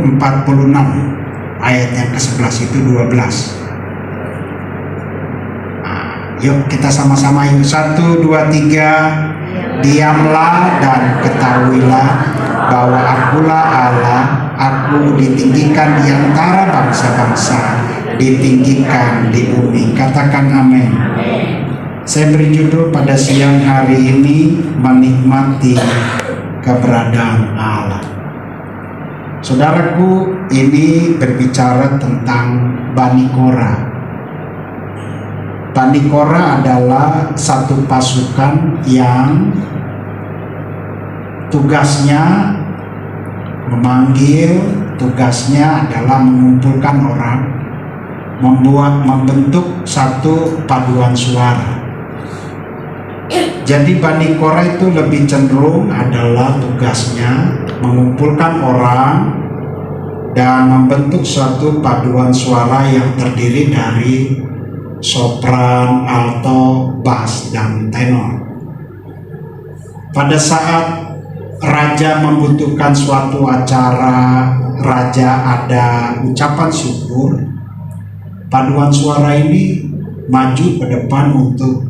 46 ayat yang ke-11 itu 12. Yuk kita sama-sama yuk, 1, 2, 3. Diamlah dan ketahuilah bahwa akulah Allah, aku ditinggikan di antara bangsa-bangsa, ditinggikan di bumi. Katakan amin. Saya beri judul pada siang hari ini, menikmati keberadaan Allah. Saudaraku, ini berbicara tentang Bani Korah. Bani Korah adalah satu pasukan yang tugasnya memanggil, tugasnya adalah mengumpulkan orang, membentuk satu paduan suara. Jadi Bani Korah itu lebih cenderung adalah tugasnya mengumpulkan orang dan membentuk suatu paduan suara yang terdiri dari sopran, alto, bass, dan tenor. Pada saat raja membutuhkan suatu acara, raja ada ucapan syukur, paduan suara ini maju ke depan untuk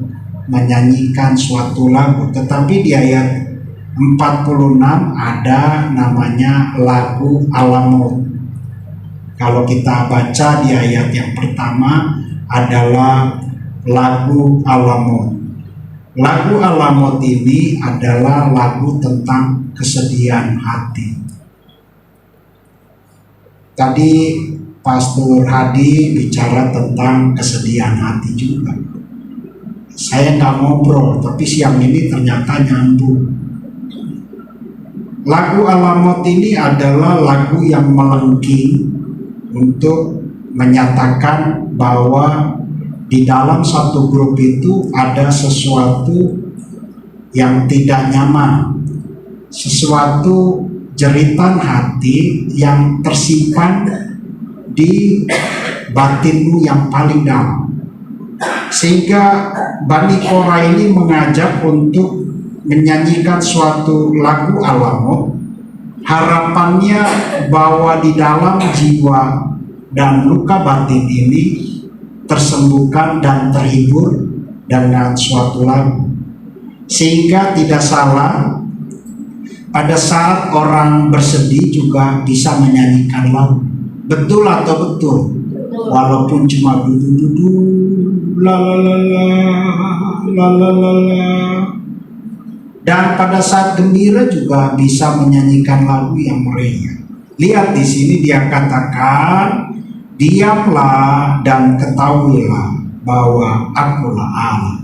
menyanyikan suatu lagu. Tetapi di ayat 46 ada namanya lagu Alamot. Kalau kita baca di ayat yang pertama adalah lagu Alamot. Lagu Alamot ini adalah lagu tentang kesedihan hati. Tadi Pastor Hadi bicara tentang kesedihan hati juga. Saya nggak ngobrol, tapi siang ini ternyata nyambung. Lagu Alamot ini adalah lagu yang melengking untuk menyatakan bahwa di dalam satu grup itu ada sesuatu yang tidak nyaman, sesuatu jeritan hati yang tersimpan di batinmu yang paling dalam. Sehingga Bani Korah ini mengajak untuk menyanyikan suatu lagu Alamot. Harapannya bahwa di dalam jiwa dan luka batin ini tersembuhkan dan terhibur dengan suatu lagu. Sehingga tidak salah pada saat orang bersedih juga bisa menyanyikan lagu. Betul atau betul? Walaupun cuma dudu-dudu, la la la la la la la. Dan pada saat gembira juga bisa menyanyikan lagu yang meriah. Lihat di sini dia katakan, diamlah dan ketahuilah bahwa akulah Allah.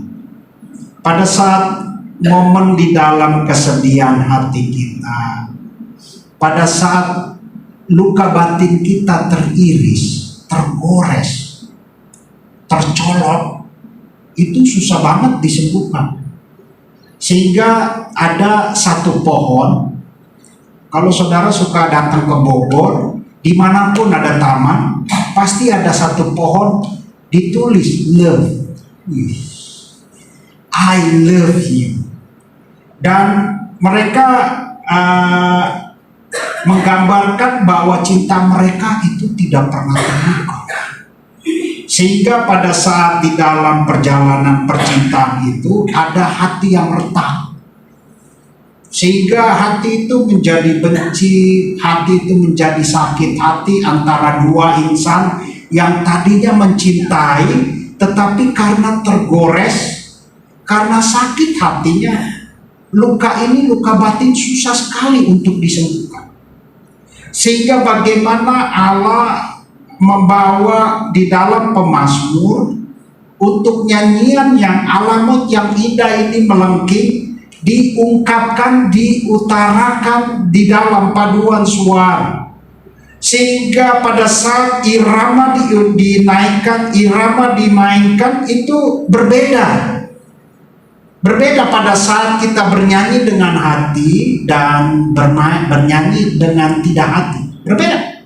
Pada saat momen di dalam kesedihan hati kita, pada saat luka batin kita teriris, tergores, tercolok, itu susah banget disembuhkan. Sehingga ada satu pohon, kalau saudara suka datang ke Bogor, dimanapun ada taman, pasti ada satu pohon ditulis love. I love you. Dan mereka menggambarkan bahwa cinta mereka itu tidak pernah terluka. Sehingga pada saat di dalam perjalanan percintaan itu ada hati yang retak. Sehingga hati itu menjadi benci, hati itu menjadi sakit hati antara dua insan yang tadinya mencintai, tetapi karena tergores, karena sakit hatinya, luka ini, luka batin susah sekali untuk disembuhkan. Sehingga bagaimana Allah membawa di dalam pemazmur untuk nyanyian yang Alamot yang indah ini melengking, diungkapkan, diutarakan di dalam paduan suara. Sehingga pada saat irama dinaikkan, irama dimainkan itu berbeda. Berbeda pada saat kita bernyanyi dengan hati dan bernyanyi dengan tidak hati. Berbeda.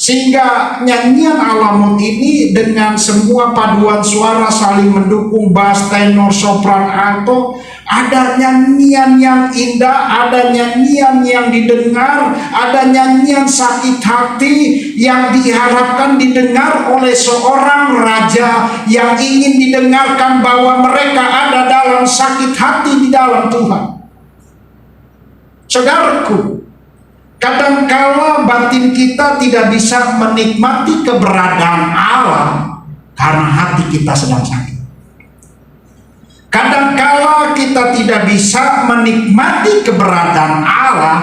Sehingga nyanyian Alamut ini dengan semua paduan suara saling mendukung, bass, tenor, sopran, alto, ada nyanyian yang indah, ada nyanyian yang didengar, ada nyanyian sakit hati yang diharapkan didengar oleh seorang raja yang ingin didengarkan bahwa mereka ada dalam sakit hati di dalam Tuhan. Saudaraku, kadangkala batin kita tidak bisa menikmati keberadaan Allah karena hati kita sedang sakit. Kadangkala kita tidak bisa menikmati keberadaan Allah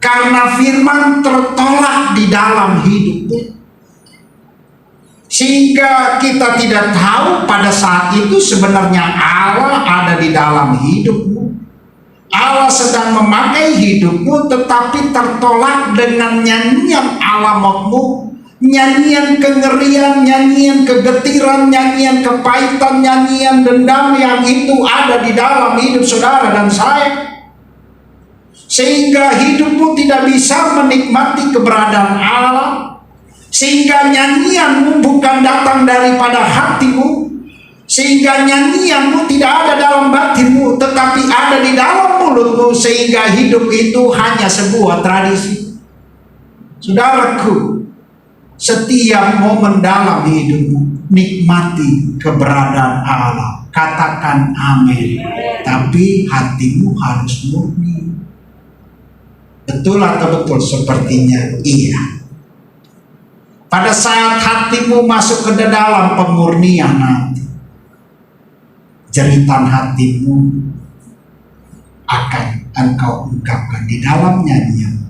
karena firman tertolak di dalam hidupmu. Sehingga kita tidak tahu pada saat itu sebenarnya Allah ada di dalam hidupmu. Allah sedang memakai hidupmu, tetapi tertolak dengan nyanyian alamotmu, nyanyian kengerian, nyanyian kegetiran, nyanyian kepahitan, nyanyian dendam yang itu ada di dalam hidup saudara dan saya. Sehingga hidupmu tidak bisa menikmati keberadaan Allah, sehingga nyanyianmu bukan datang daripada hatimu, sehingga nyanyianmu tidak ada dalam batinmu, tetapi ada di dalam mulutmu, sehingga hidup itu hanya sebuah tradisi. Saudaraku, setiap momen dalam hidupmu, nikmati keberadaan Allah. Katakan amin. Tapi hatimu harus murni. Betul atau betul? Sepertinya iya. Pada saat hatimu masuk ke dalam pemurnian nanti, jeritan hatimu akan engkau ungkapkan di dalam nyanyian,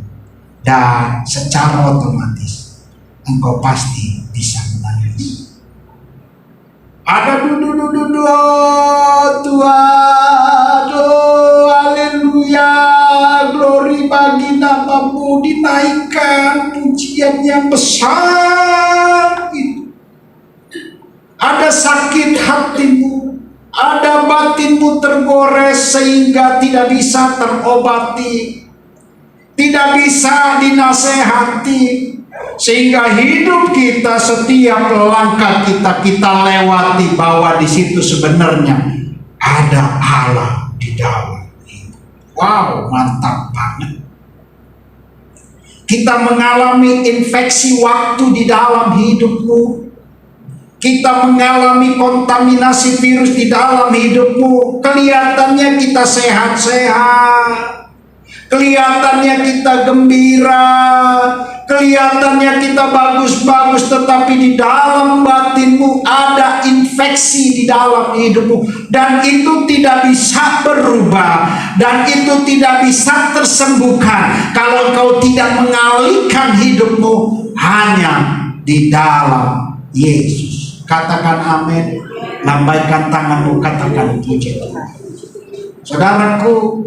dan secara otomatis engkau pasti bisa menangis. Ada dudu Tuhan, haleluya, glory bagi namamu, dinaikkan pujian yang besar itu. Ada sakit hatimu, ada batinmu tergores sehingga tidak bisa terobati, tidak bisa dinasehati, sehingga hidup kita setiap langkah kita lewati bahwa di situ sebenarnya ada Allah di dalam hidup. Wow, mantap banget. Kita mengalami infeksi waktu di dalam hidupmu. Kita mengalami kontaminasi virus di dalam hidupmu. Kelihatannya kita sehat-sehat, kelihatannya kita gembira, kelihatannya kita bagus-bagus, tetapi di dalam batinmu ada infeksi di dalam hidupmu, dan itu tidak bisa berubah, dan itu tidak bisa tersembuhkan kalau kau tidak mengalihkan hidupmu hanya di dalam Yesus. Katakan amin. Lambaikan tanganmu, katakan puji Tuhan. Saudaraku,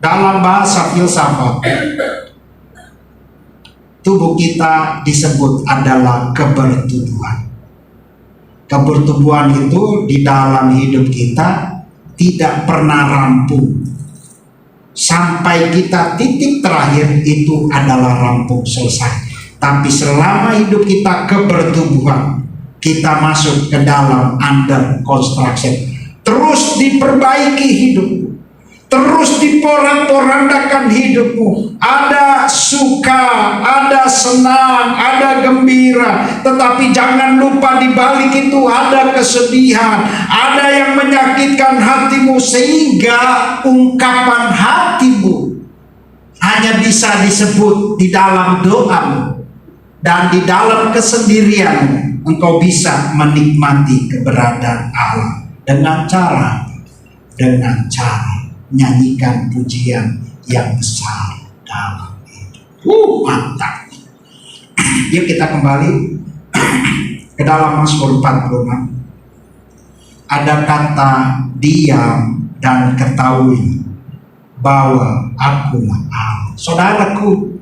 dalam bahasa filsafat, tubuh kita disebut adalah kebertubuhan. Kebertubuhan itu di dalam hidup kita tidak pernah rampung. Sampai kita titik terakhir itu adalah rampung, selesai. Tapi selama hidup kita kebertumbuhan, kita masuk ke dalam under construction. Terus diperbaiki hidupmu, terus diporak-porandakan hidupmu. Ada suka, ada senang, ada gembira. Tetapi jangan lupa di balik itu ada kesedihan, ada yang menyakitkan hatimu, sehingga ungkapan hatimu hanya bisa disebut di dalam doamu. Dan di dalam kesendirian engkau bisa menikmati keberadaan Allah dengan cara nyanyikan pujian yang besar dalam hidup. Mantap. Yuk kita kembali ke dalam Mazmur 46. Ada kata diam dan ketahui bahwa akulah Allah. Saudaraku,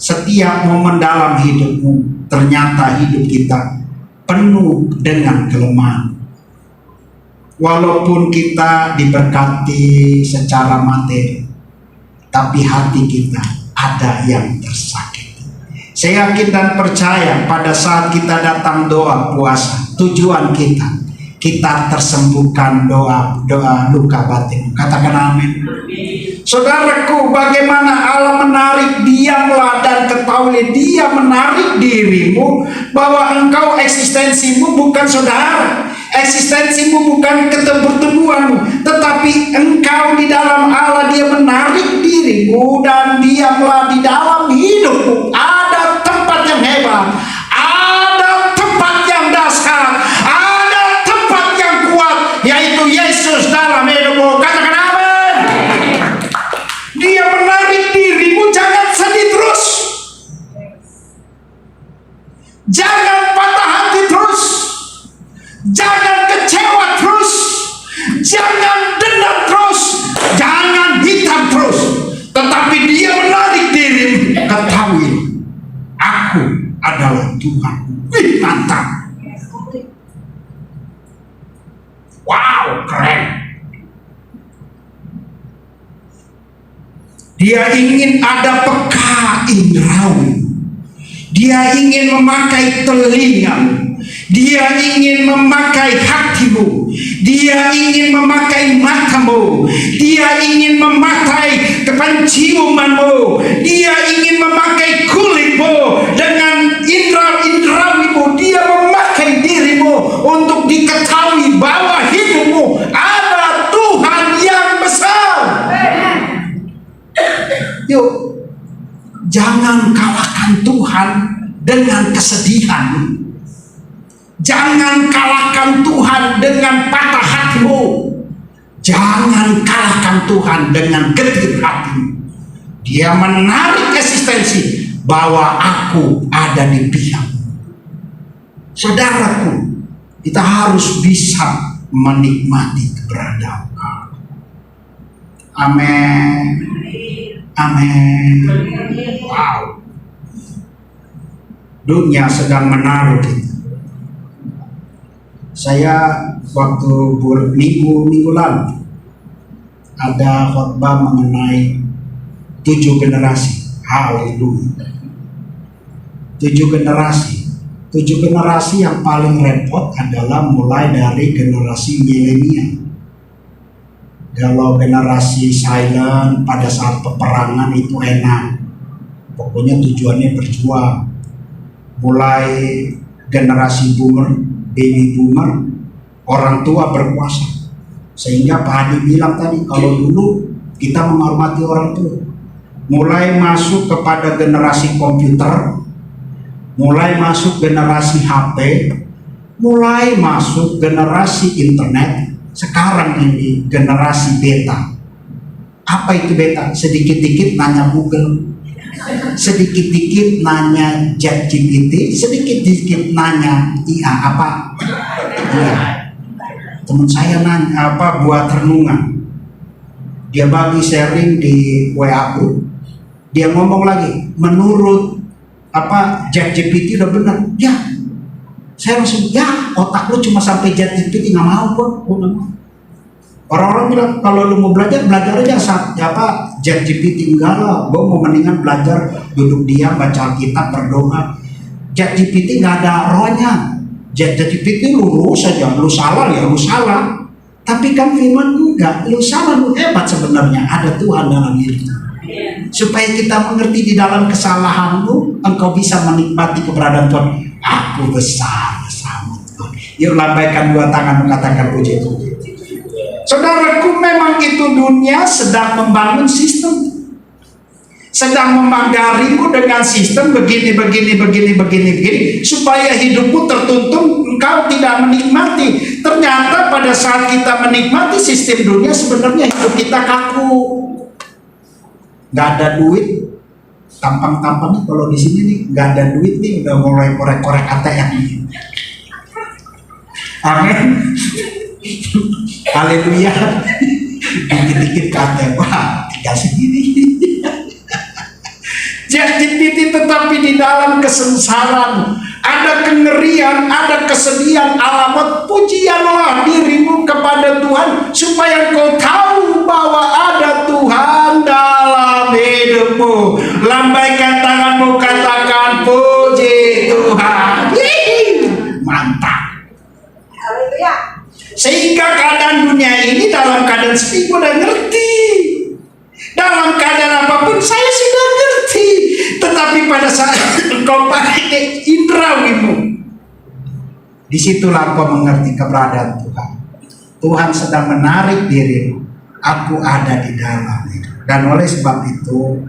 setiap momen dalam hidupmu, ternyata hidup kita penuh dengan kelemahan. Walaupun kita diberkati secara materi, tapi hati kita ada yang tersakiti. Saya yakin dan percaya pada saat kita datang doa puasa, tujuan kita tersembuhkan doa luka batin. Katakan amin. Saudaraku, bagaimana Allah menarik, diamlah dan ketahuilah, Dia menarik dirimu bahwa engkau eksistensimu bukan saudara, eksistensimu bukan pertumbuhanmu, tetapi engkau di dalam Allah. Dia menarik dirimu dan diamlah di dalam hidupmu. Ada tempat yang hebat, ada tempat yang dahsyat, ada tempat yang kuat, yaitu Yesus dalam hidupmu. Katakan amin. Dia menarik dirimu, jangan sedih terus, jangan patah hati terus, jangan kecewa terus, jangan dendam terus, jangan hitam terus, tetapi Dia menarik dirimu. Ketahui, aku adalah Tuhan. Wih, mantap. Wow, keren. Dia ingin ada peka indrawi. Dia ingin memakai telingamu. Dia ingin memakai hatimu. Dia ingin memakai matamu. Dia ingin memakai penciumanmu. Dia ingin memakai kulitmu. Dengan indra-indrawimu, Dia memakai dirimu untuk diketahui bahwa hidupmu ada Tuhan yang besar. Yuk, jangan kalahkan Tuhan dengan kesedihan. Jangan kalahkan Tuhan dengan patah hatimu. Jangan kalahkan Tuhan dengan getir hatimu. Dia menarik eksistensi bahwa aku ada di pihakmu. Saudaraku, kita harus bisa menikmati keberadaan Allah. Amin. Amin. Wow. Dunia sedang menaruh kita. Saya waktu minggu lalu ada khotbah mengenai 7 generasi. Haleluya. 7 generasi. 7 generasi yang paling repot adalah mulai dari generasi milenial. Kalau generasi silent pada saat peperangan itu enak, pokoknya tujuannya berjuang. Mulai generasi boomer, baby boomer, orang tua berkuasa. Sehingga Pak Hadi bilang tadi, kalau dulu kita menghormati orang tua. Mulai masuk kepada generasi komputer, mulai masuk generasi HP, mulai masuk generasi internet. Sekarang ini generasi beta. Apa itu beta? Sedikit-dikit nanya Google, sedikit-dikit nanya ChatGPT, sedikit-dikit nanya IA apa? Iya. Teman saya nanya apa buat renungan. Dia bagi sharing di WA group. Dia ngomong lagi, menurut apa ChatGPT udah benar? Ya. Saya langsung, ya otak lu cuma sampai ChatGPT, nggak mau kok. Orang-orang bilang kalau lu mau belajar aja ChatGPT. Enggak lah, gue mau mendingan belajar duduk diam, baca Alkitab, berdoa. ChatGPT nggak ada rohnya. ChatGPT lurus saja, lu salah ya lu salah. Tapi kan firman enggak, lu salah lu hebat sebenarnya, ada Tuhan dalam dirimu. Supaya kita mengerti di dalam kesalahanmu, engkau bisa menikmati keberadaan Tuhan. Aku besar bersama Tuhan. Yuk lambaikan 2 tangan mengatakan puji Tuhan. Saudaraku, memang itu dunia sedang membangun sistem, sedang memagarimu dengan sistem begini, supaya hidupmu tertuntun, engkau tidak menikmati. Ternyata pada saat kita menikmati sistem dunia, sebenarnya hidup kita kaku. Gak ada duit, tampang-tampangnya kalau di sini nih nggak ada duit nih, udah mulai korek-korek ATM nih. Amin. Haleluya. Dikit-dikit ke ATM, wah tinggal segini. ChatGPT tetapi di dalam kesengsaraan ada kengerian, ada kesedihan, alamat pujianlah dirimu kepada Tuhan supaya kau tahu bahwa ada Tuhan dalam hidupmu. Lambaikan tanganmu, katakan puji Tuhan. Mantap. Sehingga keadaan dunia ini dalam keadaan sepi gue udah ngerti. Dalam keadaan apapun saya sudah ngerti. Tetapi pada saat engkau pakai indrawimu, disitulah engkau mengerti keberadaan Tuhan. Tuhan sedang menarik dirimu. Aku ada di dalam itu. Dan oleh sebab itu,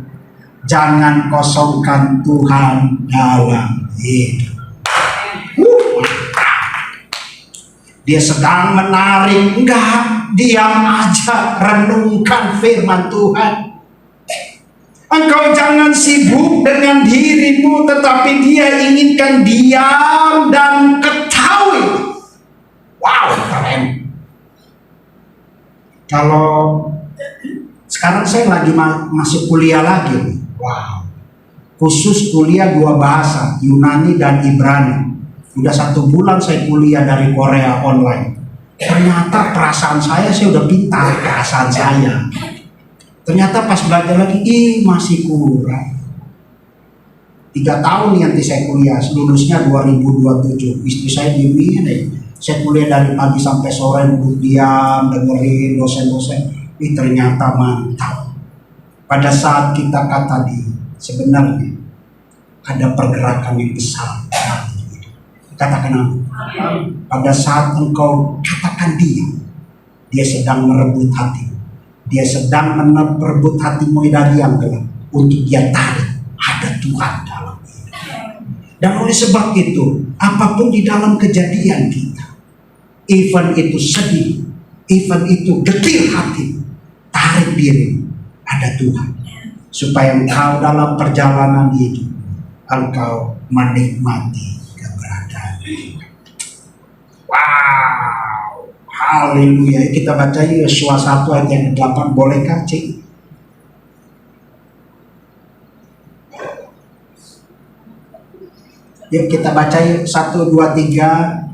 jangan kosongkan Tuhan dalam hidup. Dia sedang menarik, enggak, diam aja, renungkan firman Tuhan. Engkau jangan sibuk dengan dirimu, tetapi dia inginkan diam dan ketahui. Wow, keren. Kalau sekarang saya lagi masuk kuliah lagi. Wow. Khusus kuliah 2 bahasa, Yunani dan Ibrani. Udah 1 bulan saya kuliah dari Korea online. Ternyata perasaan saya udah pintar perasaan saya. Ternyata pas belajar lagi, masih kurang. 3 tahun nih nanti saya kuliah, lulusnya 2027. Istri saya diamin deh. Saya kuliah dari pagi sampai sore, duduk diam, dengerin dosen-dosen. Ternyata mantap. Pada saat kita kata sebenarnya ada pergerakan yang besar. Katakan apa? Pada saat engkau katakan dia sedang merebut hatimu. Dia sedang merebut hatimu dari yang gelap untuk dia tarik. Ada Tuhan dalam hidup. Dan oleh sebab itu, apapun di dalam kejadian kita, even itu sedih, even itu getir hati, tarik diri, ada Tuhan. Supaya engkau dalam perjalanan hidup, engkau menikmati keberadaan. Wow, haleluya. Kita baca Yosua 1 ayat yang ke-8, bolehkah cik? Yuk kita baca yuk, 1, 2, 3.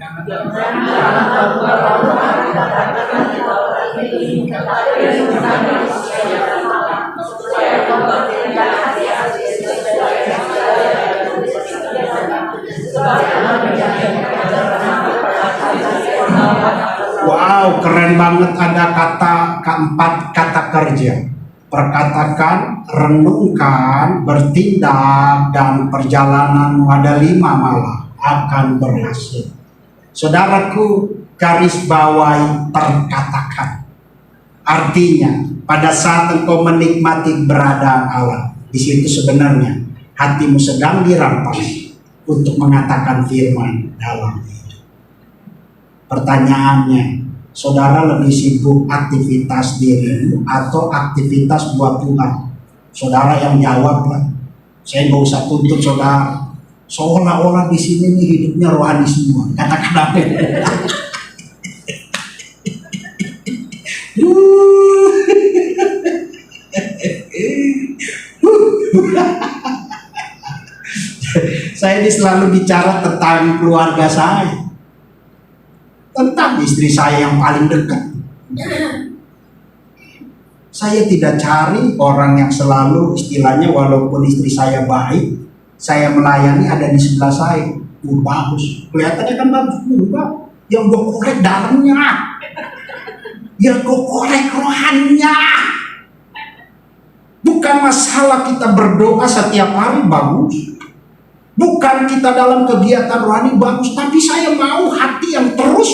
Wow, keren banget. Ada kata keempat, kata kerja. Perkatakan, renungkan, bertindak, dan perjalanan ada 5 malah akan berhasil. Saudaraku, garis bawahi perkatakan. Artinya, pada saat engkau menikmati keberadaan Allah, di situ sebenarnya hatimu sedang dirampas untuk mengatakan firman dalam hidup. Pertanyaannya, saudara lebih sibuk aktivitas dirimu atau aktivitas buat Tuhan? Saudara yang jawab lah. Saya nggak usah tuntut saudara. Seolah-olah di sini nih hidupnya rohani semua. Katakan apa? Saya ini selalu bicara tentang keluarga saya, tentang istri saya yang paling dekat. Saya tidak cari orang yang selalu istilahnya walaupun istri saya baik, saya melayani ada di sebelah saya. Bagus, kelihatannya kan bagus juga. Yang gue korek dalamnya, yang gue korek rohannya. Bukan masalah kita berdoa setiap hari bagus, bukan kita dalam kegiatan rohani bagus, tapi saya mau hati yang terus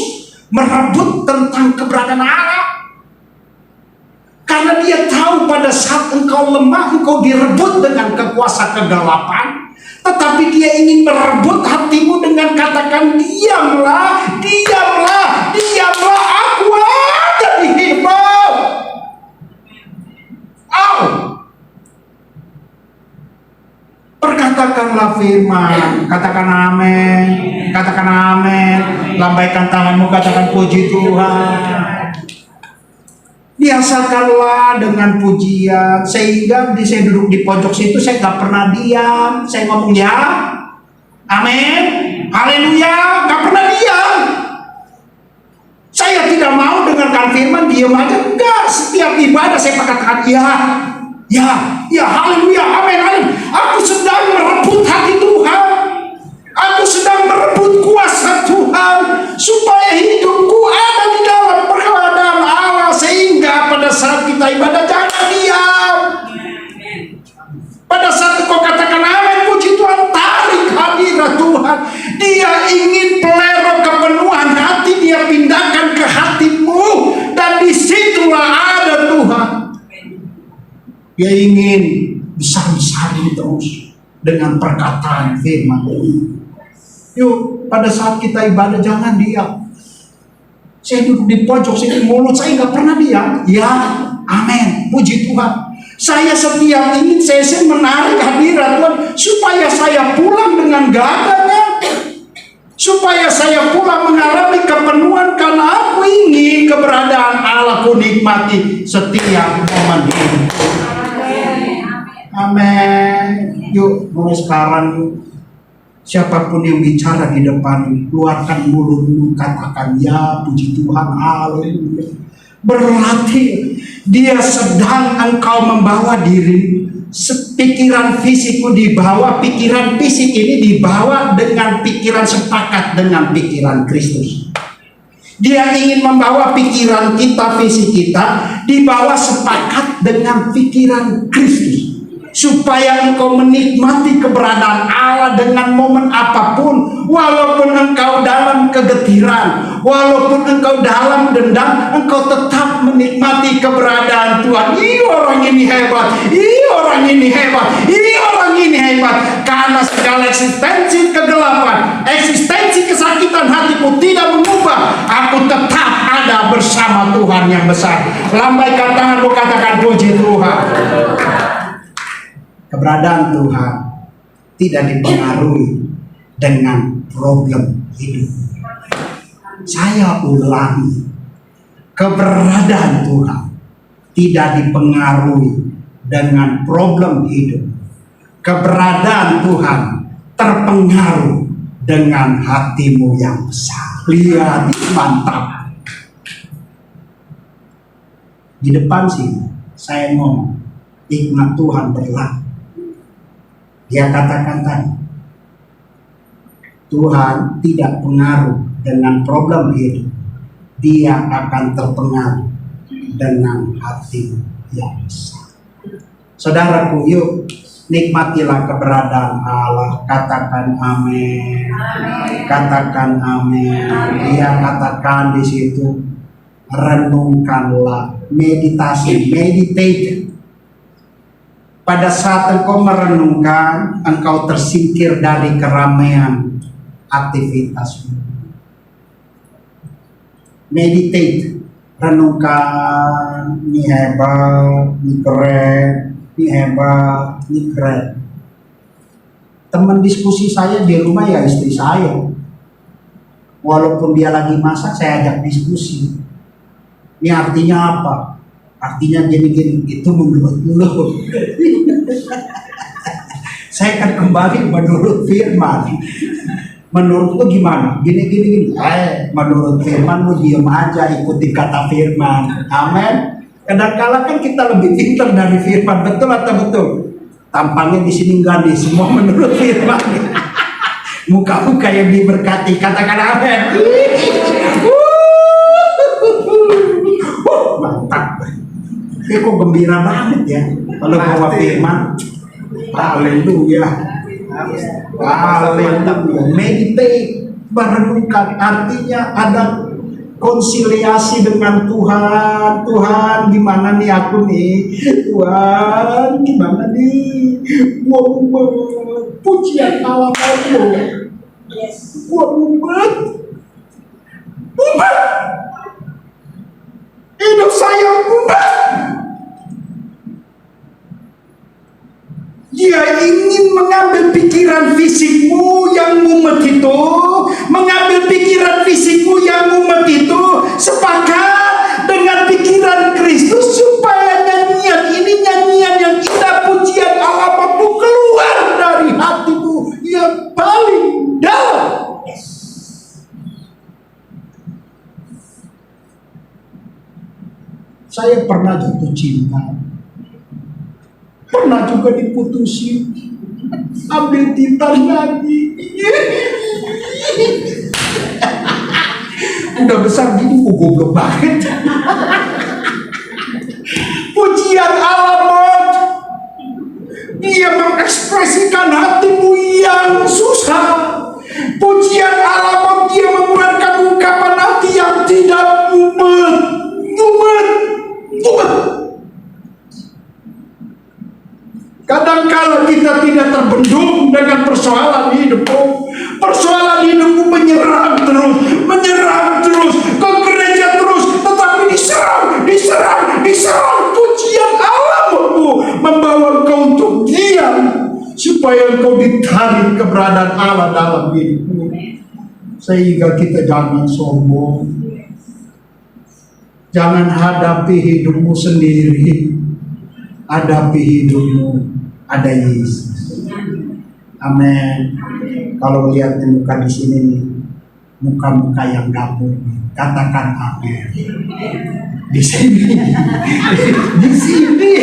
merebut tentang keberadaan Allah. Karena dia tahu pada saat engkau lemah, engkau direbut dengan kekuasaan kegelapan. Tetapi dia ingin merebut hatimu dengan katakan, diamlah, diamlah, diamlah, aku ada di hidupmu. Perkatakanlah firman, katakan amin, katakan amin, lambaikan tanganmu, katakan puji Tuhan. Biasakanlah dengan pujian, sehingga saya duduk di pojok situ, saya gak pernah diam, saya ngomong ya, amin, haleluya, gak pernah diam. Saya tidak mau dengarkan firman, diam aja, enggak. Setiap ibadah saya katakan ya, haleluya, amin, amin. Aku sedang merebut hati Tuhan. Dia ingin besar-besarin terus dengan perkataan firman. Yuk, pada saat kita ibadah jangan diam. Saya duduk di pojok sini, mulut saya nggak pernah diam. Ya, amin, puji Tuhan. Saya setiap ingin sesi menarik hadirat Tuhan supaya saya pulang dengan gadanya, supaya saya pulang mengalami kepenuhan, karena aku ingin keberadaan Allah ku nikmati setiap momen hidup. Amin. Yuk, mulai sekarang siapapun yang bicara di depan, keluarkan mulutmu, katakan ya puji Tuhan, haleluya. Berarti dia sedang engkau membawa diri, pikiran fisikmu dibawa, pikiran fisik ini dibawa dengan pikiran sepakat dengan pikiran Kristus. Dia ingin membawa pikiran kita, fisik kita dibawa sepakat dengan pikiran Kristus, supaya engkau menikmati keberadaan Allah dengan momen apapun. Walaupun engkau dalam kegetiran, walaupun engkau dalam dendam, engkau tetap menikmati keberadaan Tuhan. Ih, orang ini hebat, ih, orang ini hebat, ih, orang ini hebat. Karena segala eksistensi kegelapan, eksistensi kesakitan hatiku tidak mengubah, aku tetap ada bersama Tuhan yang besar. Lambaikan tanganmu, katakan puji Tuhan. Keberadaan Tuhan tidak dipengaruhi dengan problem hidup. Saya ulangi, keberadaan Tuhan tidak dipengaruhi dengan problem hidup. Keberadaan Tuhan terpengaruh dengan hatimu yang besar. Lihat, mantap. Di depan sini saya ngomong, hikmat Tuhan berlaku. Dia katakan tadi, Tuhan tidak pengaruh dengan problem hidup. Dia akan terpengaruh dengan hati yang besar. Saudaraku, yuk nikmatilah keberadaan Allah. Katakan amin. Katakan amin. Dia katakan di situ, renungkanlah, meditasi, meditate. Pada saat engkau merenungkan, engkau tersingkir dari keramaian aktivitasmu. Meditate, renungkan, ini hebat, ini keren, ini hebat, ini keren. Teman diskusi saya di rumah ya istri saya. Walaupun dia lagi masak, saya ajak diskusi. Ini artinya apa? Artinya gini-gini, itu menurut lu. Saya akan kembali menurut firman. Menurut lu gimana? Gini. Menurut firman lu diam aja, ikuti kata firman. Amin. Kadang-kala kan kita lebih pintar dari firman, betul atau betul? Tampangnya di sini enggak nih, semua menurut firman. Muka-muka yang diberkati, katakan amin. Mantap. Kok gembira banget ya kalau bawa firman. Haleluya. Haleluya. Meditate, merenungkan, artinya ada konsiliasi dengan Tuhan. Tuhan, gimana nih aku nih? Tuhan, gimana nih? Gua umat, pujian Allah kamu. Gua umat. Hidup saya umat. Dia ingin mengambil pikiran fisikmu yang mumet itu, mengambil pikiran fisikmu yang mumet itu, sepakat dengan pikiran Kristus, supaya nyanyian ini nyanyian yang indah, pujian alamatmu keluar dari hatimu yang paling dalam. Saya pernah jatuh cinta, pernah juga diputusin, ambil tinta lagi. Udah besar gini, goblok banget. Pujian alamat, dia mengekspresikan hatimu yang susah. Pujian alamat, dia mengeluarkan ungkapan hati yang tidak mumet. supaya engkau ditarik keberadaan Allah dalam hidupmu, sehingga kita jangan sombong, jangan hadapi hidupmu sendiri, hadapi hidupmu ada Yesus. Amin. Kalau lihat muka di sini nih, muka-muka yang gabung, katakan amin. Di sini, di sini.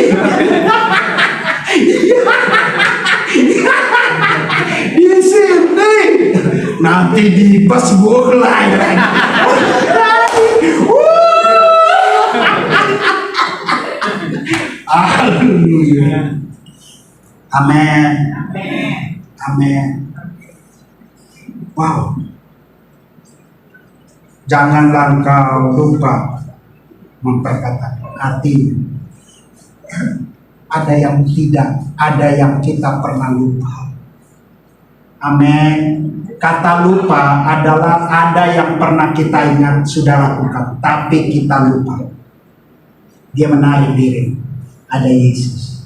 Di sini nanti dibas mulai lagi. Haleluya. Amin. Amin. Wow. Janganlah engkau lupa memperkatakan hati. Ada yang tidak, ada yang kita pernah lupa. Amin. Kata lupa adalah ada yang pernah kita ingat sudah lakukan, tapi kita lupa. Dia menarik diri. Ada Yesus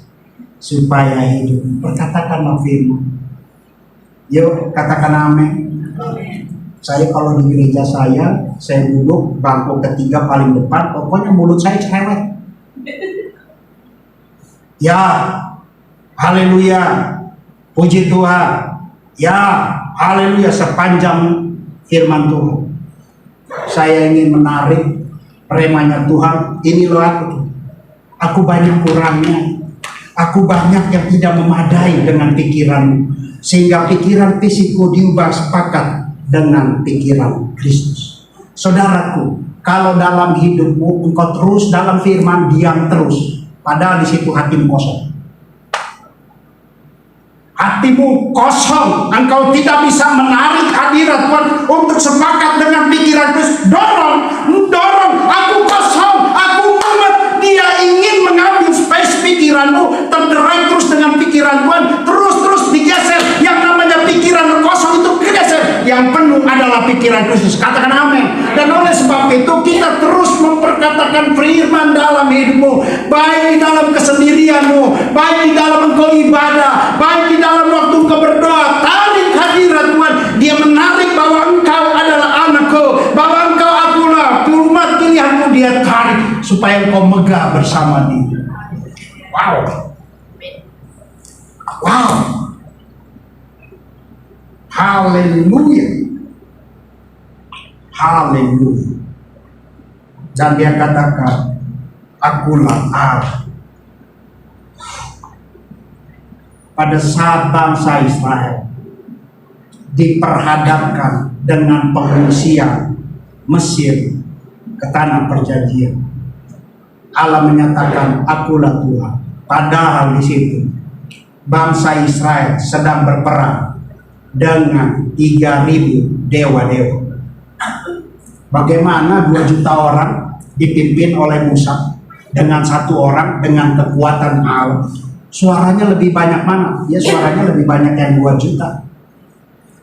supaya hidup. Perkatakanlah firman. Yuk katakan amin. Saya kalau di gereja saya duduk bangku ketiga paling depan, pokoknya mulut saya cerewet. Ya, haleluya, puji Tuhan. Ya, haleluya, sepanjang firman Tuhan. Saya ingin menarik remanya Tuhan. Ini loh aku banyak kurangnya. Aku banyak yang tidak memadai dengan pikiranmu, sehingga pikiran fisikku diubah sepakat dengan pikiran Kristus. Saudaraku, kalau dalam hidupmu engkau terus dalam firman, diam terus, padahal di situ hatimu kosong. Hatimu kosong, engkau tidak bisa menarik hadirat Tuhan untuk sepakat dengan pikiran Kristus. Dorong, aku kosong, aku mumet. Dia ingin mengambil space pikiranmu, terderai terus dengan pikiran Tuhan, terus digeser. Yang namanya pikiran kosong itu geser, yang penuh adalah pikiran Kristus. Katakan amin. Dan oleh sebab itu kita terus memperkatakan firman dalam hidupmu, baik di dalam kesendirianmu, baik di dalam engkau ibadah, baik di dalam waktu engkau berdoa. Tarik hadirat Tuhan. Dia menarik bahwa engkau adalah anakku, bahwa engkau akulah umat pilihanmu. Dia tarik supaya engkau megah bersama dia. Wow. Haleluya. Haleluya. Dan dia katakan, akulah Allah. Pada saat bangsa Israel diperhadapkan dengan pengungsian Mesir ke tanah perjanjian, Allah menyatakan, akulah Tuhan. Padahal di situ bangsa Israel sedang berperang dengan 3.000 dewa-dewa. Bagaimana 2 juta orang dipimpin oleh Musa dengan 1 orang dengan kekuatan Allah? Suaranya lebih banyak mana? Ya, suaranya lebih banyak yang 2 juta.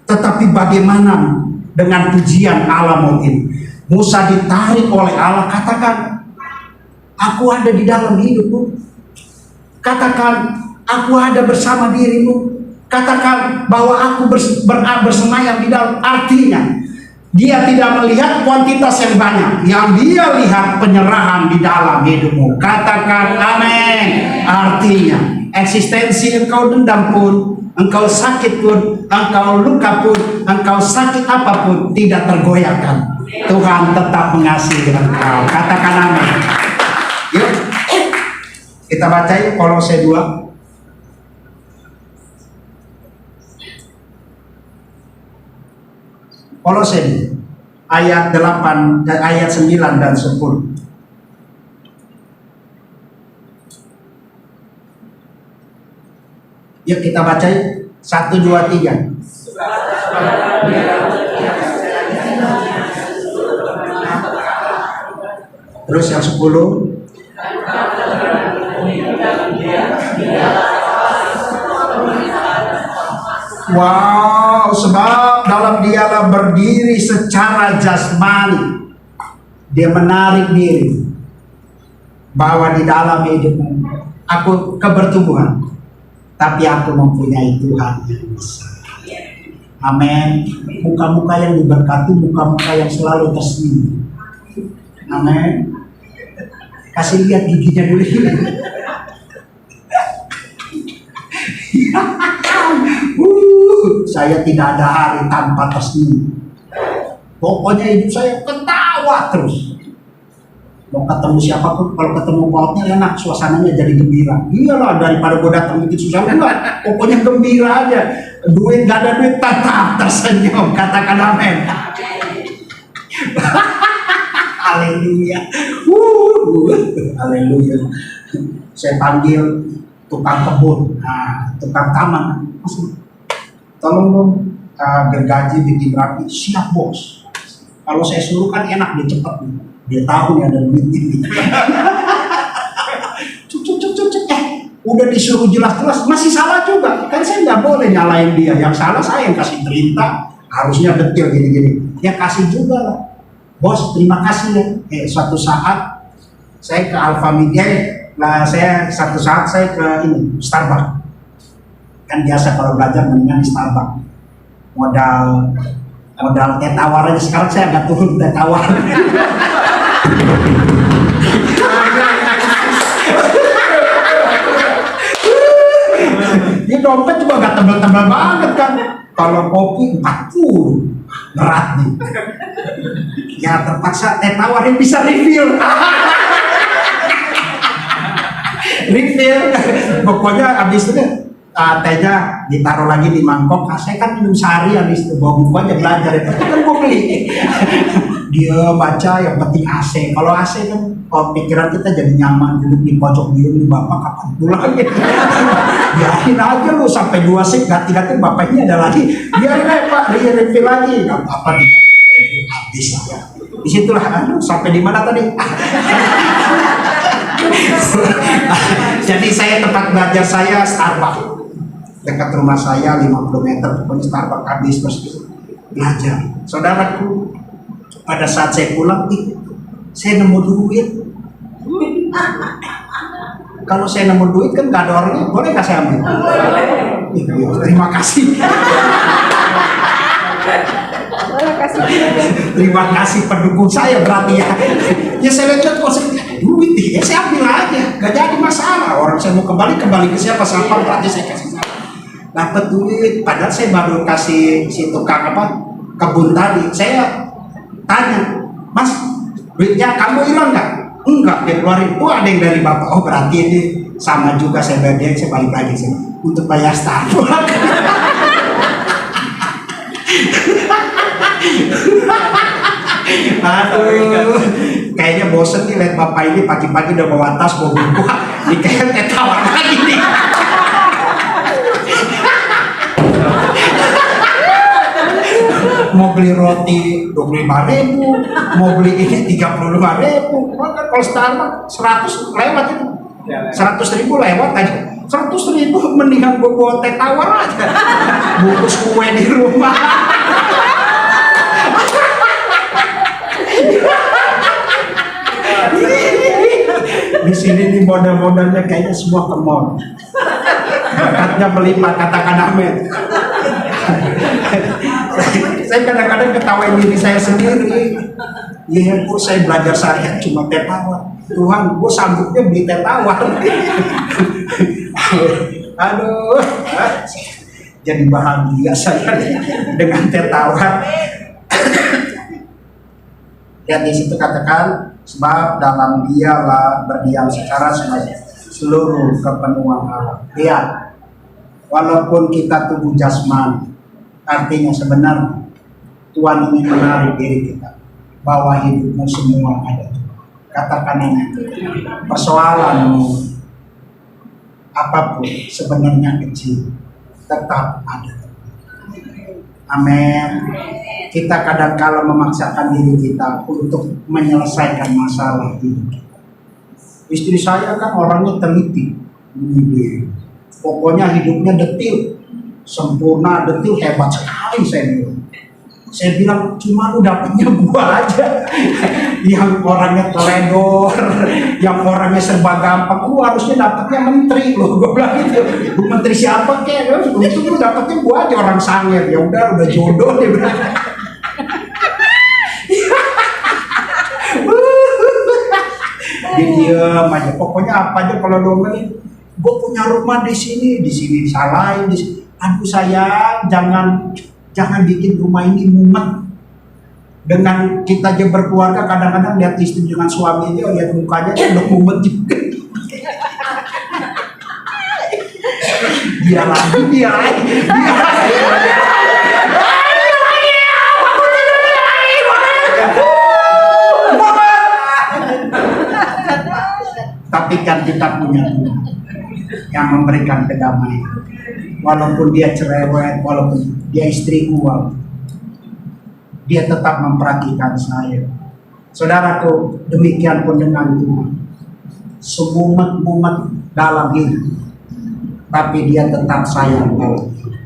Tetapi bagaimana dengan pujian Allah mungkin? Musa ditarik oleh Allah, katakan, aku ada di dalam hidupmu. Katakan, aku ada bersama dirimu. Katakan bahwa aku bersemayam di dalam. Artinya, dia tidak melihat kuantitas yang banyak. Yang dia lihat penyerahan di dalam hidupmu. Katakan amin. Artinya, eksistensi engkau dendam pun, engkau sakit pun, engkau luka pun, engkau sakit apapun, tidak tergoyahkan. Tuhan tetap mengasihi engkau. Katakan amin. Yuk, kita baca yuk Kolose 2. Kolose ayat 8 dan ayat 9 dan 10. Yuk kita baca 1, 2, 3. Terus yang 10. Wow, sebab dalam dialah berdiri secara jasmani. Dia menarik diri bahwa di dalam hidupmu aku kebertumbuhan. Tapi aku mempunyai Tuhan yang besar. Amin. Muka-muka yang diberkati, muka-muka yang selalu tersenyum. Amin. Kasih lihat giginya dulu. Saya tidak ada hari tanpa tersenyum. Pokoknya hidup saya ketawa terus. Mau ketemu siapapun, kalau ketemu pautnya enak, suasananya jadi gembira. Iyalah, daripada gue datang bikin susah, enggak. Pokoknya gembira aja. Duit gak ada duit, tetap tersenyum. Katakan amin. Haleluya. Haleluya. Saya panggil tukang kebun, tukang taman. Tolong dong, gergaji bikin rapi. Siap bos. Kalau saya suruh kan enak, dia cepat nih. Dia tahu ya ada duit ini. Udah disuruh jelas-jelas masih salah juga. Kan saya nggak boleh nyalain dia. Yang salah saya yang kasih perintah, harusnya detail gini-gini. Ya kasih juga lah. Bos, terima kasih ya. Suatu saat saya ke Alfamidi, suatu saat saya ke ini Starbucks. Kan biasa kalau belajar mendingan di Starbucks. Modal teh tawar aja, sekarang saya agak turun teh tawar. Ini dompet juga gak tebel-tebel banget kan. Kalau kopi 40 berat nih. Ya terpaksa teh tawar yang bisa refill. Refill. Pokoknya abis itu tehnya ditaruh lagi di mangkok. Saya kan minum sehari, habis itu bawa buku aja belajar. Itu kan gue beli. Dia baca yang penting AC. Kalau AC kan pikiran kita jadi nyaman, duduk di pojok diem di bapak kapan pulang gitu. Biarin aja lu sampai 2 shift ganti-ganti bapaknya ada lagi. Biarin aja Pak, dia refill lagi. Gak apa-apa di habis ya. Disitulah sampai di mana tadi? Jadi saya tempat belajar saya Starbucks. Dekat rumah saya 50 meter, pokoknya Starbucks habis terus belajar. Saudaraku, pada saat saya pulang, saya nemu duit. Kalau saya nemu duit kan gak ada orangnya, boleh gak saya ambil? Terima kasih. Terima kasih pendukung saya berarti ya. Ya saya lihat kok duit ya saya ambil aja, gak jadi masalah. Orang saya mau kembali ke siapa berarti saya kasih. Dapat duit, padahal saya baru kasih si tukang kebun tadi. Saya tanya, Mas, duitnya kamu hilang nggak? Enggak, dia keluarin. Oh, ada yang dari bapak. Oh, berarti ini sama juga saya balik lagi sih untuk bayar Starbucks. Aduh, kayaknya bosen nih lihat bapak ini pagi-pagi udah bawa tas, bawa buku, di kayak teh tawar lagi nih. Mau beli roti 25.000, mau beli ini 35.000. Kalau Starbucks 100 lewat itu, 100.000 lewat aja. 100.000 mendingan gue bawa teh tawar aja, bungkus kue di rumah. Di sini nih modal-modalnya kayaknya semua ke mall. Bakatnya melimpah, katakan amin. Saya kadang-kadang ketawain diri saya sendiri. Ya kok saya belajar seharian cuma teh tawar. Tuhan, gue sanggupnya beli teh tawar. Aduh, jadi bahagia saya dengan teh tawar. Lihat di situ katakan, sebab dalam dialah berdiam secara seluruh kepenuhan Allah. Lihat, walaupun kita tubuh jasmani, artinya sebenarnya Tuhan ingin menarik diri kita bahwa hidupmu semua ada. Katakan ini, persoalanmu apapun sebenarnya kecil, tetap ada. Amin. Kita kadang-kala memaksakan diri kita untuk menyelesaikan masalah hidup kita. Istri saya kan orangnya teliti, pokoknya hidupnya detil, sempurna, detil, hebat sekali saya bilang. Saya bilang cuma lu dapetnya gua aja. yang orangnya teledor, yang orangnya serba gampang, lu harusnya dapatnya menteri loh. Gue bilang gitu, lu menteri siapa kek? Untung lu dapatnya gua aja orang Sangir. Ya udah jodoh dia bilang. Dia diem aja, pokoknya apa aja kalau ngomongin, gue punya rumah di sini disalahin, di sini. Aduh sayang, jangan bikin rumah ini mumet. Dengan kita aja berkeluarga, kadang-kadang lihat istri dengan suami aja, lihat mukanya udah mumet juga. Dia lagi. Tapi kan kita punya Tuhan yang memberikan kedamaian. Walaupun dia cerewet, walaupun dia istri gua, dia tetap memperhatikan saya. Saudaraku, demikian pun dengan Tuhan. Semumet-mumet dalam hidup, tapi dia tetap sayang dalam hidup.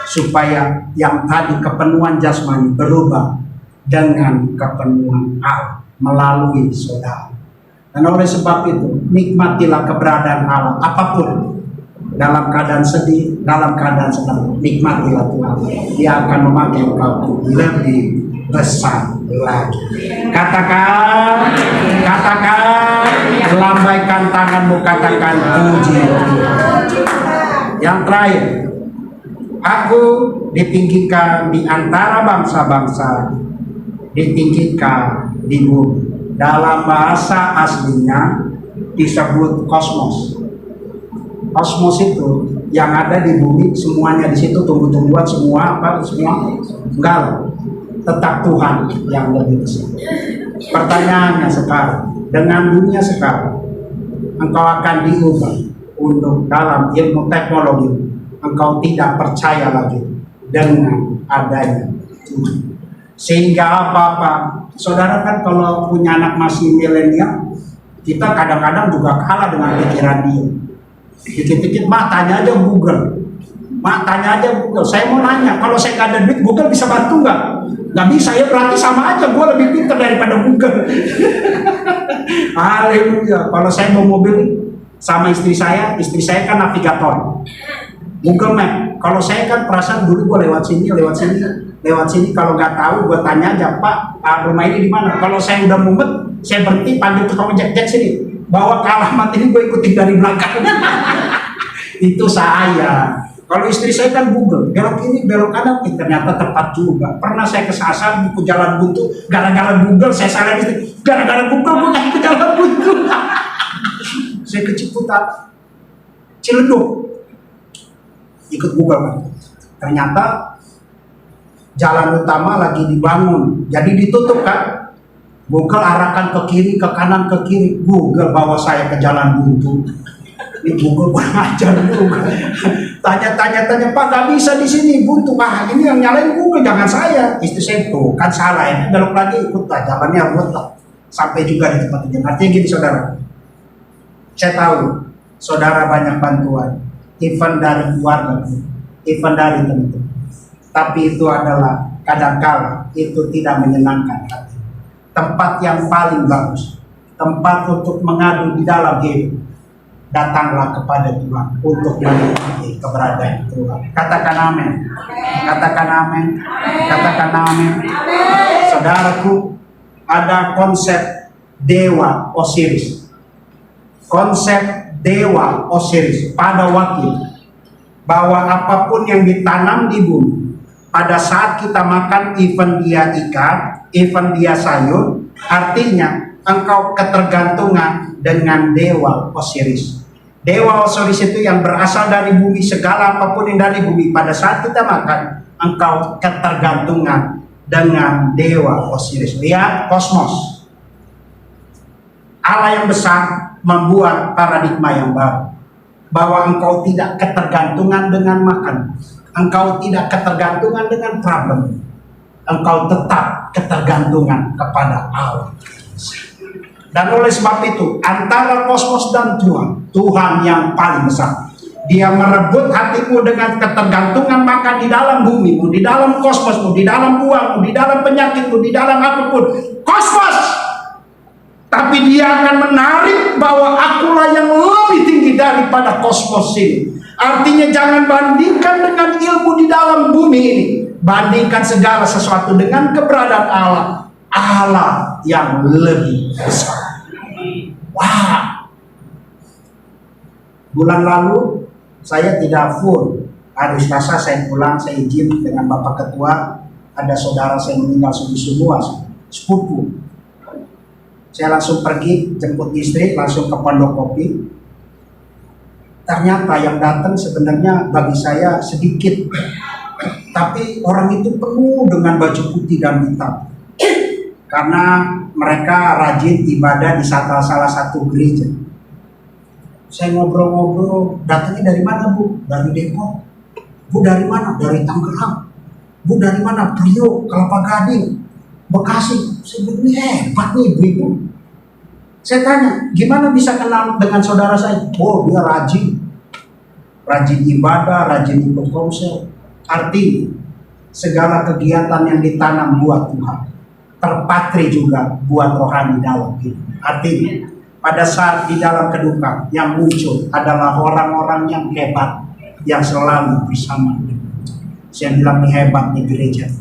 Supaya yang tadi kepenuhan jasmani berubah dengan kepenuhan Allah melalui saudara. Dan oleh sebab itu, nikmatilah keberadaan Allah apapun. Dalam keadaan sedih, dalam keadaan senang, nikmatilah Tuhan. Dia akan memakai engkau lebih besar lagi. Katakan, lambaikan tanganmu, katakan puji Tuhan. Yang terakhir, aku ditinggikan di antara bangsa-bangsa, ditinggikan di bumi. Dalam bahasa aslinya disebut kosmos. Kosmos itu yang ada di bumi, semuanya di situ, tumbuh-tumbuhan semua enggak, tetap Tuhan yang lebih besar. Pertanyaannya sekarang, dengan dunia sekarang, engkau akan diubah untuk dalam ilmu teknologi, engkau tidak percaya lagi dengan adanya Tuhan. Sehingga apa-apa, saudara kan kalau punya anak masih milenial, kita kadang-kadang juga kalah dengan pikiran dia. Dikit-dikit tanya aja Google. Tanya aja Google. Saya mau nanya, kalau saya nggak ada duit, Google bisa bantu nggak? Nggak bisa, ya berarti sama aja. Gue lebih pintar daripada Google. Haleluya. Kalau saya mau mobil sama istri saya kan navigator. Google Map. Kalau saya kan perasaan dulu gue lewat sini. Kalau nggak tahu, gue tanya aja, Pak, rumah ini di mana? Kalau saya udah mumet, saya berhenti panggil tukang ojek sini. Bawa ke alamat ini, gue ikutin dari belakang. Itu saya. Kalau istri saya kan Google, belok kiri, belok kanan, ternyata tepat juga. Pernah saya kesasar di jalan buntu, gara-gara Google saya salah istri. Gara-gara Google gue nggak ikut jalan buntu. Saya ke Ciputat, Ciledug, ikut Google kan. Ternyata jalan utama lagi dibangun, jadi ditutup kan. Google arahkan ke kiri, ke kanan, ke kiri. Google bawa saya ke jalan buntu. Ini Google ajar juga. Tanya, Pak, nggak bisa di sini buntu. Ini yang nyalain Google, jangan saya. Istri saya tuh kan salah, ini belok lagi ikut lah, jalannya mutlak sampai juga di tempat tujuan. Artinya gini saudara, saya tahu saudara banyak bantuan, even dari keluarga, even dari teman-teman. Tapi itu adalah kadang-kala itu tidak menyenangkan hati. Tempat yang paling bagus, tempat untuk mengadu di dalam hidup, datanglah kepada Tuhan untuk menikmati keberadaan Tuhan. Katakan amin. Katakan amin. Katakan amin. Saudaraku, ada konsep dewa Osiris. Konsep dewa Osiris pada waktu itu, bahwa apapun yang ditanam di bumi, pada saat kita makan, even dia ikan, even dia sayur, artinya engkau ketergantungan dengan dewa Osiris. Dewa Osiris itu yang berasal dari bumi, segala apapun yang dari bumi. Pada saat kita makan, engkau ketergantungan dengan dewa Osiris. Lihat kosmos. Allah yang besar membuat paradigma yang baru, bahwa engkau tidak ketergantungan dengan makan. Engkau tidak ketergantungan dengan problem. Engkau tetap ketergantungan kepada Allah. Dan oleh sebab itu, antara kosmos dan Tuhan yang paling besar. Dia merebut hatimu dengan ketergantungan makan di dalam bumimu, di dalam kosmosmu, di dalam uangmu, di dalam penyakitmu, di dalam apapun. Kosmos Tapi dia akan menarik bahwa akulah yang lebih tinggi daripada kosmos ini. Artinya jangan bandingkan dengan ilmu di dalam bumi ini. Bandingkan segala sesuatu dengan keberadaan Allah. Allah yang lebih besar. Wow. Bulan lalu saya tidak full. Hari Selasa saya pulang, saya izin dengan Bapak Ketua. Ada saudara saya meninggal semua sepupu. Saya langsung pergi jemput istri, langsung ke Pondok Kopi. Ternyata yang datang sebenarnya bagi saya sedikit, tapi orang itu penuh dengan baju putih dan hitam, karena mereka rajin ibadah di salah satu gereja. Saya ngobrol-ngobrol, datangnya dari mana Bu? Dari Depok. Bu dari mana? Dari Tangerang. Bu dari mana? Priok, Kelapa Gading, Bekasi. Sebenarnya hebat nih ibu. Saya tanya, gimana bisa kenal dengan saudara saya? Oh, dia rajin ibadah, rajin ikut konser. Artinya segala kegiatan yang ditanam buat Tuhan, terpatri juga buat rohani dalam hidup. Artinya pada saat di dalam kedukaan yang muncul adalah orang-orang yang hebat, yang selalu bersama. Saya bilang ini hebat di gereja,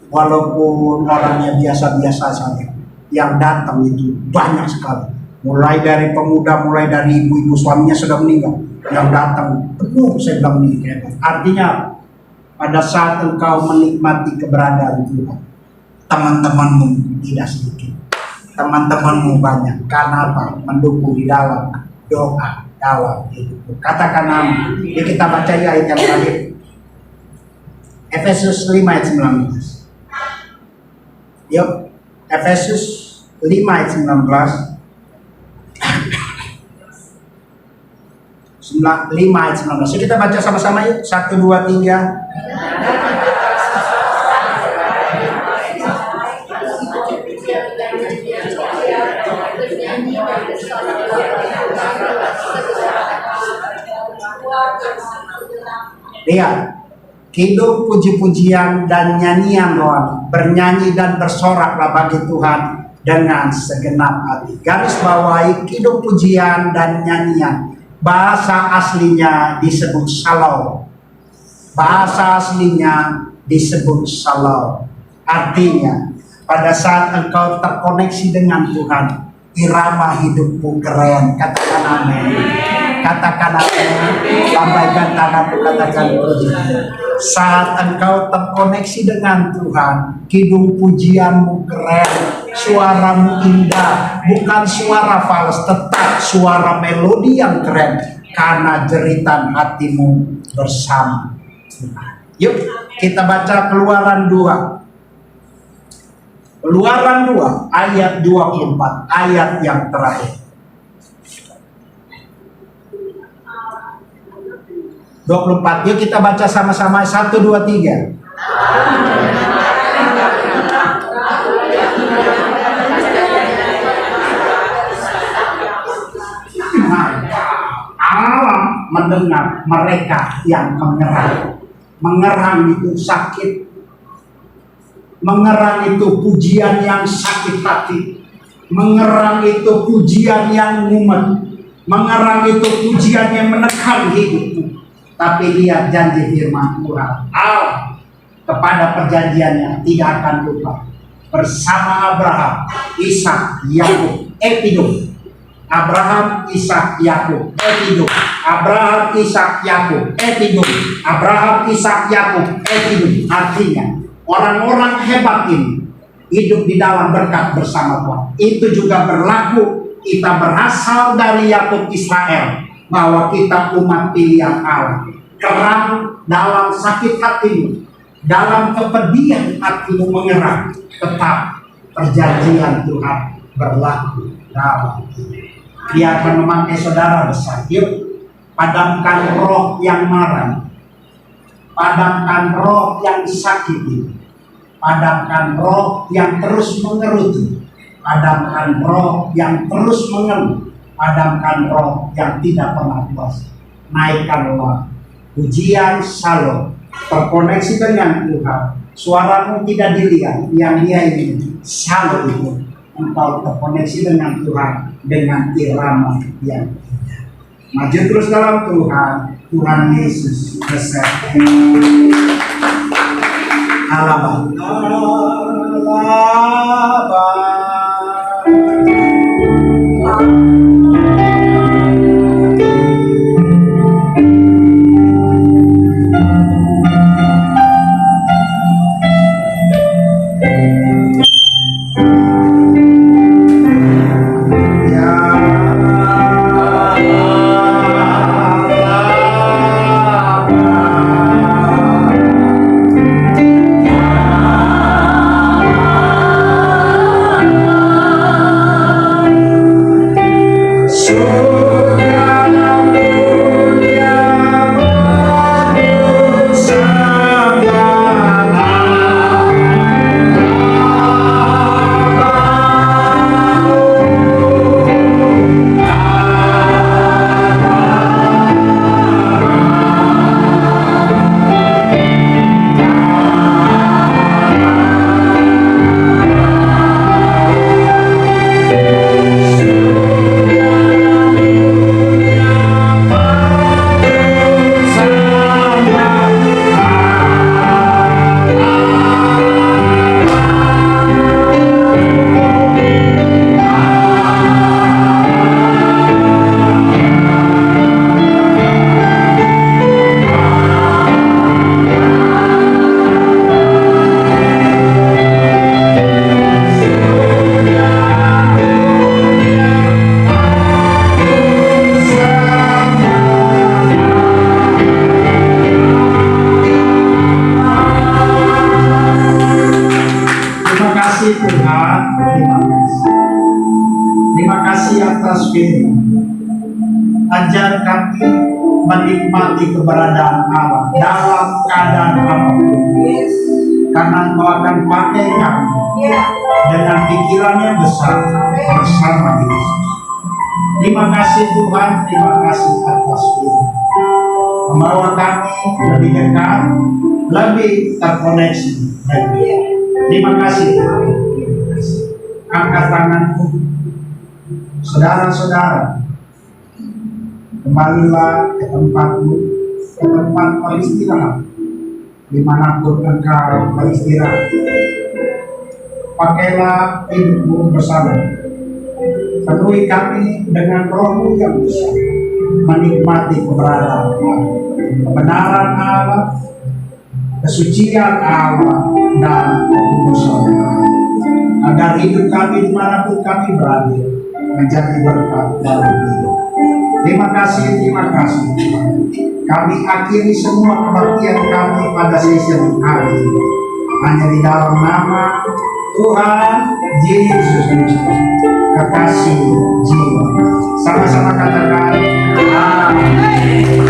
walaupun orangnya biasa-biasa saja, yang datang itu banyak sekali. Mulai dari pemuda, mulai dari ibu-ibu suaminya sudah meninggal, yang datang penuh. Saya bilang ini hebat. Artinya pada saat engkau menikmati keberadaan Tuhan, teman-temanmu tidak sedikit, teman-temanmu banyak. Karena apa? Mendukung di dalam doa, dalam hidupmu. Katakan amin. Jadi kita baca ayat yang terakhir, Efesus 5 ayat 19. Yuk, Efesus 5 ayat 19. 5 ayat 19. So, kita baca sama-sama yuk. 1, 2, 3. Lihat, hidup puji-pujian dan nyanyian rohani, bernyanyi dan bersoraklah bagi Tuhan dengan segenap hati. Garis bawahi hidup pujian dan nyanyian. Bahasa aslinya disebut salau. Bahasa aslinya disebut salau. Artinya pada saat engkau terkoneksi dengan Tuhan, irama hidupmu keren. Katakan amin. Katakan amin. Lambaikan tanganmu, katakan puji. Saat engkau terkoneksi dengan Tuhan, kidung pujianmu keren, suaramu indah, bukan suara fals, tetap suara melodi yang keren, karena jeritan hatimu bersama Tuhan. Yuk kita baca Keluaran 2. Keluaran 2 ayat 24, ayat yang terakhir. 24. Yuk kita baca sama-sama. 1, 2, 3. Allah mendengar mereka yang mengerang. Mengerang itu sakit. Mengerang itu pujian yang sakit hati. Mengerang itu pujian yang mumet. Mengerang itu pujian yang menekan hidupmu. Tapi lihat janji firman Tuhan, Allah kepada perjanjiannya tidak akan lupa. Bersama Abraham, Ishak, Yakub, Epidum. Abraham, Ishak, Yakub, Epidum. Abraham, Ishak, Yakub, Epidum. Abraham, Ishak, Yakub, Epidum. Artinya orang-orang hebat ini hidup di dalam berkat bersama Tuhan. Itu juga berlaku. Kita berasal dari Yakub Israel, bahwa kita umat pilihan Allah. Kerang dalam sakit hatimu, dalam kepedihan hatimu mengerang, tetap perjanjian Tuhan berlaku dalam hidup. Dia akan memakai saudara besar. Yuk, padamkan roh yang marah, padamkan roh yang sakit, padamkan roh yang terus mengerutu, padamkan roh yang terus mengeluh, padamkan roh yang tidak pernah puas. Naikkanlah pujian salam, terkoneksi dengan Tuhan. Suaramu tidak dilihat, yang dia ingin selalu itu engkau terkoneksi dengan Tuhan dengan irama yang indah. Maju terus dalam Tuhan. Tuhan Yesus beserta. Alaba. Terima kasih atas firman. Ajar kami menikmati keberadaan Allah dalam keadaan apapun. Karena Engkau akan pakai kami dengan pikiran yang besar bersama Yesus. Terima kasih Tuhan, terima kasih atas firman. Membawa kami lebih dekat, lebih terkoneksi. Terima kasih Tuhan. Angkat tanganku. Saudara-saudara, kembalilah ke tempatmu, ke tempat beristirahat, dimanapun engkau beristirahat. Pakailah hidupmu bersama. Penuhi kami dengan rohmu yang besar, menikmati keberadaan Allah, kebenaran Allah, kesucian Allah, dan kekudusan Allah. Agar hidup kami dimanapun kami berada menjadi berkat dalam hidup. Terima kasih Tuhan. Kami akhiri semua kebaktian kami pada sesi hari ini hanya di dalam nama Tuhan Yesus Kristus, kekasih jiwa. Sama-sama katakan amin.